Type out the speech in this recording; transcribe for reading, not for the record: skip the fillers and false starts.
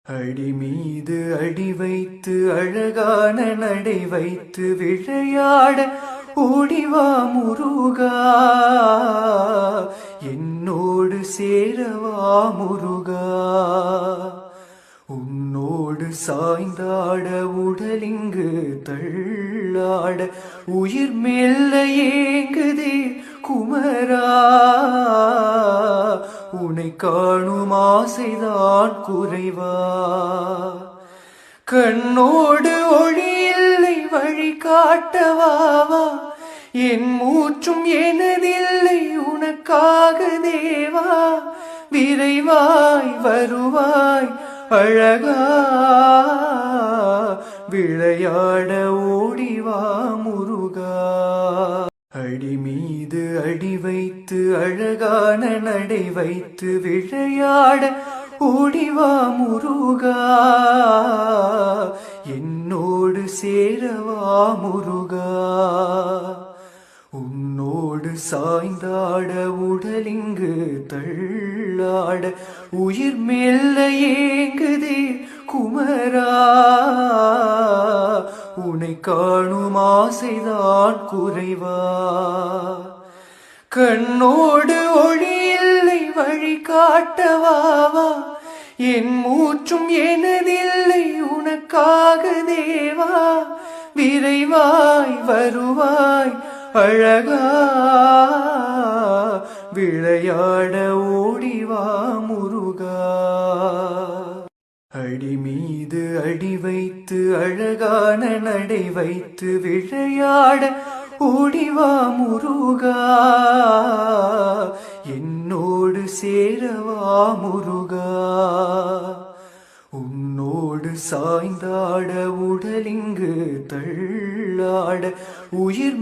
அடி மீது அடி வைத்து அழகான நடை வைத்து விளையாட ஓடிவா முருகா, என்னோடு சேரவா முருகா. உன்னோடு சாய்ந்தாட உடலிங்கு தள்ளாட உயிர் மெல்ல ஏங்குதே குமரா. உனை காணும் ஆசைதான் குறைவா, கண்ணோடு ஒளி இல்லை வழி காட்டவாவா. என் மூச்சும் எனதில்லை உனக்காக தேவா, விரைவாய் வருவாய் அழகா. விளையாட ஓடிவா முருகா. அடி மீது அடி வைத்து அழகான நடை வைத்து விளையாட ஓடிவா முருகா, என்னோடு சேரவா முருகா. உன்னோடு சாய்ந்தாட உடலிங்கு தள்ளாட உயிர் மெல்ல ஏங்குதே குமரா. உனை காணும் ஆசைதான் குறைவா, கண்ணோடு ஒளி இல்லை வழி காட்டவாவா. என் மூச்சும் எனதில்லை உனக்காக தேவா, விரைவாய் வருவாய் அழகா. விளையாட ஓடிவா முருகா. அடி மீது அடி வைத்து அழகான நடை வைத்து விளையாட ஓடிவா முருகா, என்னோடு சேரவா முருகா. உன்னோடு சாய்ந்தாட உடலிங்கு தள்ளாட உயிர்